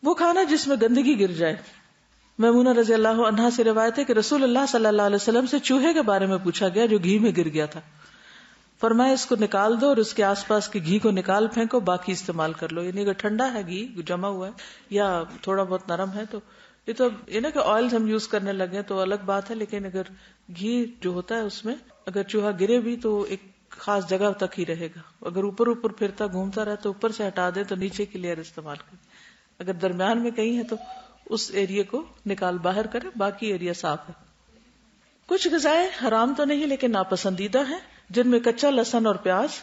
وہ کھانا جس میں گندگی گر جائے. میمونہ رضی اللہ عنہا سے روایت ہے کہ رسول اللہ صلی اللہ علیہ وسلم سے چوہے کے بارے میں پوچھا گیا جو گھی میں گر گیا تھا. فرمایا اس کو نکال دو اور اس کے آس پاس کے گھی کو نکال پھینکو، باقی استعمال کر لو. یعنی اگر ٹھنڈا ہے گھی جمع ہوا ہے یا تھوڑا بہت نرم ہے تو یہ تو نا کہ آئل ہم یوز کرنے لگے تو الگ بات ہے، لیکن اگر گھی جو ہوتا ہے اس میں اگر چوہا گرے بھی تو ایک خاص جگہ تک ہی رہے گا. اگر اوپر پھرتا گھومتا رہے تو اوپر سے ہٹا دیں تو نیچے کی لیئر استعمال کریں. اگر درمیان میں کہیں ہے تو اس ایریا کو نکال باہر کریں، باقی ایریا صاف ہے. کچھ غذائیں حرام تو نہیں لیکن ناپسندیدہ ہیں، جن میں کچا لہسن اور پیاز.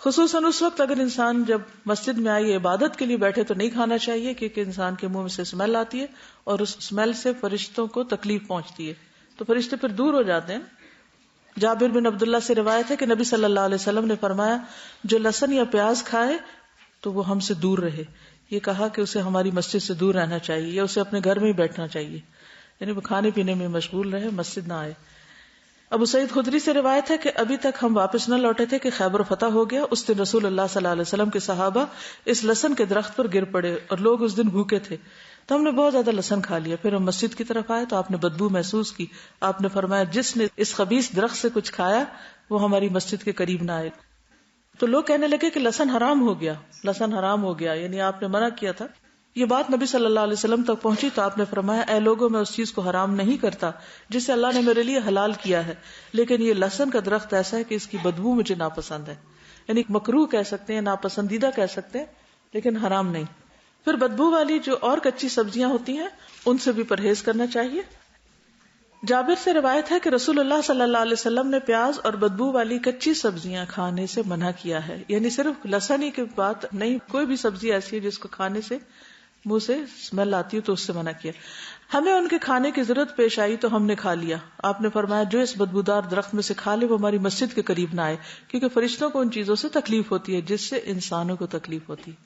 خصوصاً اس وقت اگر انسان جب مسجد میں آئی عبادت کے لیے بیٹھے تو نہیں کھانا چاہیے، کیونکہ انسان کے منہ میں سے اسمیل آتی ہے اور اس اسمیل سے فرشتوں کو تکلیف پہنچتی ہے، تو فرشتے پھر دور ہو جاتے ہیں. جابر بن عبداللہ سے روایت ہے کہ نبی صلی اللہ علیہ وسلم نے فرمایا جو لہسن یا پیاز کھائے تو وہ ہم سے دور رہے. یہ کہا کہ اسے ہماری مسجد سے دور رہنا چاہیے یا اسے اپنے گھر میں ہی بیٹھنا چاہیے، یعنی وہ کھانے پینے میں مشغول رہے، مسجد نہ آئے. ابو سعید خدری سے روایت ہے کہ ابھی تک ہم واپس نہ لوٹے تھے کہ خیبر فتح ہو گیا. اس دن رسول اللہ صلی اللہ علیہ وسلم کے صحابہ اس لہسن کے درخت پر گر پڑے اور لوگ اس دن بھوکے تھے، تو ہم نے بہت زیادہ لہسن کھا لیا. پھر ہم مسجد کی طرف آئے تو آپ نے بدبو محسوس کی. آپ نے فرمایا جس نے اس خبیث درخت سے کچھ کھایا وہ ہماری مسجد کے قریب نہ آئے. تو لوگ کہنے لگے کہ لہسن حرام ہو گیا، لہسن حرام ہو گیا، یعنی آپ نے منع کیا تھا. یہ بات نبی صلی اللہ علیہ وسلم تک پہنچی تو آپ نے فرمایا اے لوگوں میں اس چیز کو حرام نہیں کرتا جسے اللہ نے میرے لیے حلال کیا ہے، لیکن یہ لہسن کا درخت ایسا ہے کہ اس کی بدبو مجھے ناپسند ہے. یعنی مکروہ کہہ سکتے ہیں، ناپسندیدہ کہہ سکتے ہیں، لیکن حرام نہیں. پھر بدبو والی جو اور کچی سبزیاں ہوتی ہیں ان سے بھی پرہیز کرنا چاہیے. جابر سے روایت ہے کہ رسول اللہ صلی اللہ علیہ وسلم نے پیاز اور بدبو والی کچی سبزیاں کھانے سے منع کیا ہے. یعنی صرف لہسن ہی کی بات نہیں، کوئی بھی سبزی ایسی ہے جس کو کھانے سے منہ سے اسمیل آتی ہے تو اس سے منع کیا. ہمیں ان کے کھانے کی ضرورت پیش آئی تو ہم نے کھا لیا. آپ نے فرمایا جو اس بدبودار درخت میں سے کھا لے وہ ہماری مسجد کے قریب نہ آئے، کیونکہ فرشتوں کو ان چیزوں سے تکلیف ہوتی ہے جس سے انسانوں کو تکلیف ہوتی ہے.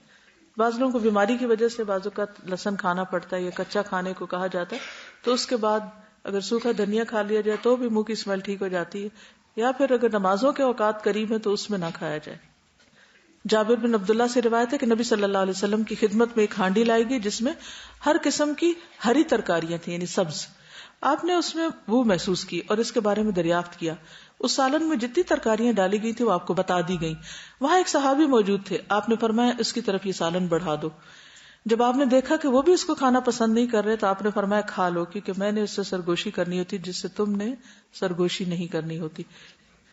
بعض لوگوں کو بیماری کی وجہ سے بعض اوقات لہسن کھانا پڑتا ہے یا کچا کھانے کو کہا جاتا ہے، تو اس کے بعد اگر سوکھا دھنیا کھا لیا جائے تو بھی منہ کی اسمیل ٹھیک ہو جاتی ہے، یا پھر اگر نمازوں کے اوقات قریب ہیں تو اس میں نہ کھایا جائے. جابر بن عبداللہ سے روایت ہے کہ نبی صلی اللہ علیہ وسلم کی خدمت میں ایک ہانڈی لائی گئی جس میں ہر قسم کی ہری ترکاریاں تھیں، یعنی سبز. آپ نے اس میں بو محسوس کی اور اس کے بارے میں دریافت کیا. اس سالن میں جتنی ترکاریاں ڈالی گئی تھی وہ آپ کو بتا دی گئیں. وہاں ایک صحابی موجود تھے. آپ نے فرمایا اس کی طرف یہ سالن بڑھا دو. جب آپ نے دیکھا کہ وہ بھی اس کو کھانا پسند نہیں کر رہے تو آپ نے فرمایا کھا لو، کیونکہ میں نے اس سے سرگوشی کرنی ہوتی جس سے تم نے سرگوشی نہیں کرنی ہوتی.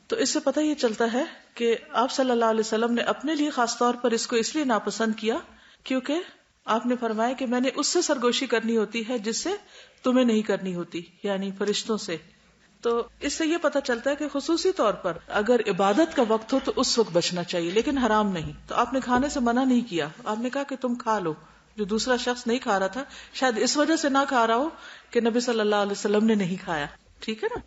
تو اس سے پتہ یہ چلتا ہے کہ آپ صلی اللہ علیہ وسلم نے اپنے لیے خاص طور پر اس کو اس لیے ناپسند کیا کیونکہ آپ نے فرمایا کہ میں نے اس سے سرگوشی کرنی ہوتی ہے جس سے تمہیں نہیں کرنی ہوتی، یعنی فرشتوں سے. تو اس سے یہ پتہ چلتا ہے کہ خصوصی طور پر اگر عبادت کا وقت ہو تو اس وقت بچنا چاہیے، لیکن حرام نہیں. تو آپ نے کھانے سے منع نہیں کیا، آپ نے کہا کہ تم کھا لو. جو دوسرا شخص نہیں کھا رہا تھا شاید اس وجہ سے نہ کھا رہا ہو کہ نبی صلی اللہ علیہ وسلم نے نہیں کھایا. ٹھیک ہے نا.